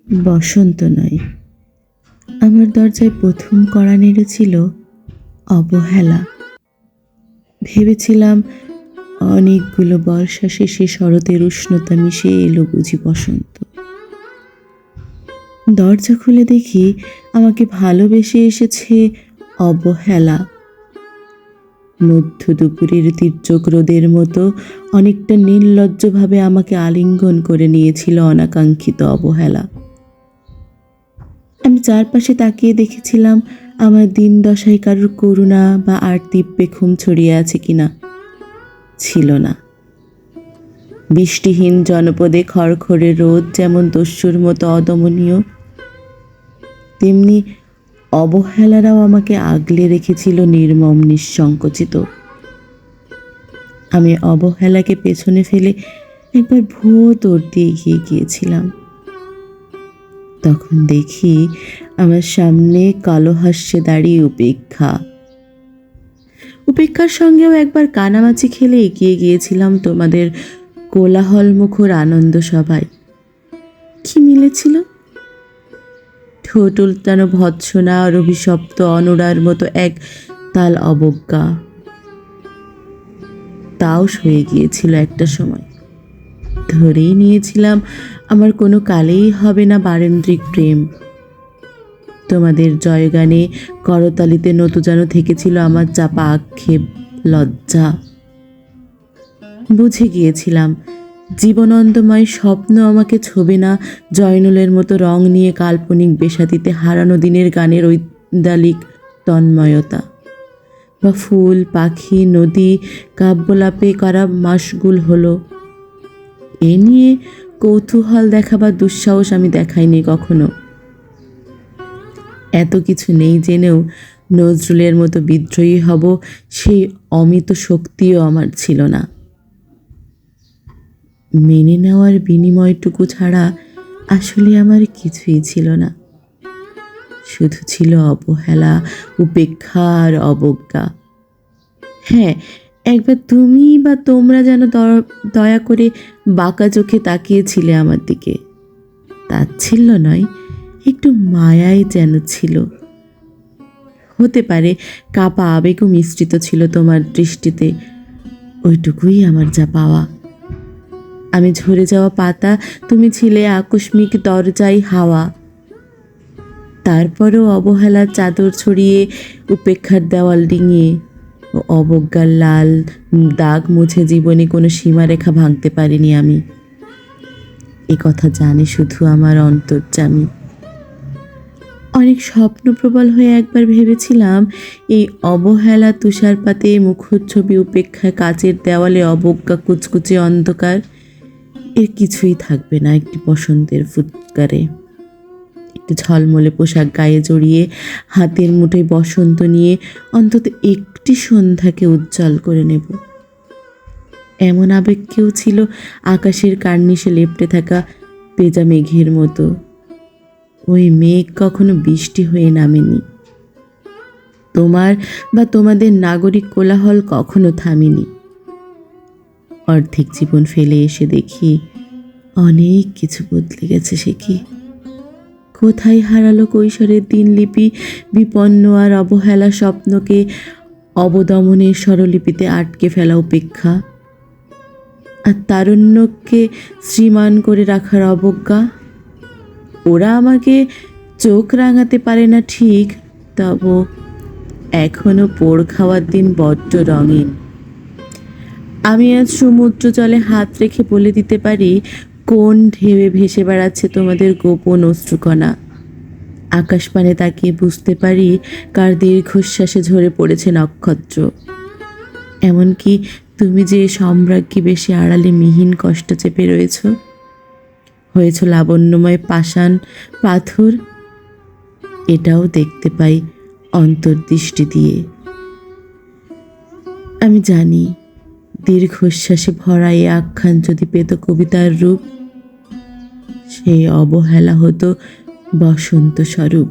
বসন্ত নয়, আমার দরজায় প্রথম কড়া নেড়েছিল অবহেলা। ভেবেছিলাম অনেকগুলো বর্ষা শেষে শরতের উষ্ণতা মিশে এলো বুঝি বসন্ত। দরজা খুলে দেখি আমাকে ভালোবেসে এসেছে অবহেলা। মধ্য দুপুরের তীর্যক রোদের মতো অনেকটা নির্লজ্জভাবে আমাকে আলিঙ্গন করে নিয়েছিল অনাকাঙ্ক্ষিত অবহেলা। আমি চারপাশে তাকিয়ে দেখেছিলাম আমার দিন দশায় কারোর করুণা বা আর্তি পেখম ছড়িয়ে আছে কিনা। ছিল না। বৃষ্টিহীন জনপদে খড়খড়ে রোদ যেমন দস্যুর মতো অদমনীয়, তেমনি অবহেলারাও আমাকে আগলে রেখেছিল নির্মম নিঃসংকোচিত। আমি অবহেলাকে পেছনে ফেলে একবার ভুয়ো দৌড় দিয়ে এগিয়ে গিয়েছিলাম। তখন দেখি আমার সামনে কালো হাস্যে দাঁড়িয়ে উপেক্ষা। উপেক্ষার সঙ্গেও একবার কানামাছি খেলে এগিয়ে গিয়েছিলাম তোমাদের কোলাহলমুখর আনন্দ সভায়। কি মিলেছিল? ঠোঁট উল্টানো ভৎসনা আর অভিশপ্ত অনুরার মতো এক তাল অবজ্ঞা। তাও সয়ে গিয়েছিল একটা সময়। ধরেই নিয়েছিলাম আমার কোনো কালেই হবে না বারেন্দ্রিক প্রেম। তোমাদের জয়গানে করতালিতে নতজানো থেকেছিল আমার চাপা আক্ষেপ, লজ্জা। বুঝে গিয়েছিলাম জীবনন্দময় স্বপ্ন আমাকে ছোবে না জয়নুলের মতো রং নিয়ে কাল্পনিক বেশাতিতে হারানো দিনের গানের ঐদালিক তন্ময়তা, বা ফুল পাখি নদী কাব্যলাপে করা মাসগুল হলো। এ নিয়ে কৌতূহল দেখাবার দুঃসাহস আমি দেখাইনি কখনো। এত কিছু নেই জেনেও নজরুলের মতো বিদ্রোহী হব সেই অমিত শক্তিও আমার ছিল না। মেনে নেওয়ার বিনিময়টুকু ছাড়া আসলে আমার কিছুই ছিল না। শুধু ছিল অবহেলা, উপেক্ষা আর অবজ্ঞা। হ্যাঁ, একবার তুমি বা তোমরা যেন দয়া করে বাঁকা চোখে তাকিয়েছিলে আমার দিকে। তাচ্ছিল্য নয়, একটু মায়াই যেন ছিল। হতে পারে কাপা আবেগও মিশ্রিত ছিল তোমার দৃষ্টিতে। ওইটুকুই আমার যা পাওয়া। আমি ঝরে যাওয়া পাতা, তুমি ছিলে আকস্মিক দরজায় হাওয়া। তারপরও অবহেলার চাদর ছড়িয়ে উপেক্ষার দেওয়াল ডিঙিয়ে ও অবজ্ঞার লাল দাগ মুছে জীবনে কোনো সীমারেখা ভাঙতে পারিনি আমি। এ কথা জানে শুধু আমার অন্তর্যামী। অনেক স্বপ্নপ্রবল হয়ে একবার ভেবেছিলাম এই অবহেলা তুষারপাতে মুখচ্ছবি উপেক্ষায় কাচের দেওয়ালে অবজ্ঞা কুচকুচে অন্ধকার, এর কিছুই থাকবে না একটি বসন্তের ফুৎকারে। একটু ঝলমলে পোশাক গায়ে জড়িয়ে হাতের মুঠোয় বসন্ত নিয়ে অন্তত একটি সন্ধ্যাকে উজ্জ্বল করে নেব। এমন আবেগ কেউ ছিল আকাশের কার্নিশে লেপ্টে থাকা পেঁজা মেঘের মতো। ওই মেঘ কখনো বৃষ্টি হয়ে নামেনি। তোমার বা তোমাদের নাগরিক কোলাহল কখনো থামেনি। অর্ধেক জীবন ফেলে এসে দেখি অনেক কিছু বদলে গেছে। সে কি কোথায় হারালো কৈশোরের দিনলিপি, বিপন্ন আর অবহেলা স্বপ্নকে অবদমনের স্বরলিপিতে আটকে ফেলা উপেক্ষা, আর তারুণ্যকে শ্রীমান করে রাখার অবজ্ঞা। ওরা আমাকে চোখ রাঙাতে পারে না ঠিক, তবু এখনো পোড় খাওয়ার দিন বড্ড রঙিন। আমি আজ সমুদ্র জলে হাত রেখে বলে দিতে পারি কোন ঢেউয়ে ভেসে বেড়াচ্ছে তোমাদের গোপন অশ্রুকণা। আকাশপানে তাকিয়ে বুঝতে পারি কার দীর্ঘশ্বাসে ঝরে পড়েছে নক্ষত্র। এমনকি তুমি যে সম্রাজ্ঞী বেশি আড়ালে মিহিন কষ্ট চেপে হয়েছ লাবণ্যময় পাষাণ পাথর, এটাও দেখতে পাই অন্তর্দৃষ্টি দিয়ে। আমি জানি দীর্ঘশ্বাসে ভরা এই আখ্যান যদি পেত কবিতার রূপ, সেই অবহেলা হতো বসন্ত স্বরূপ।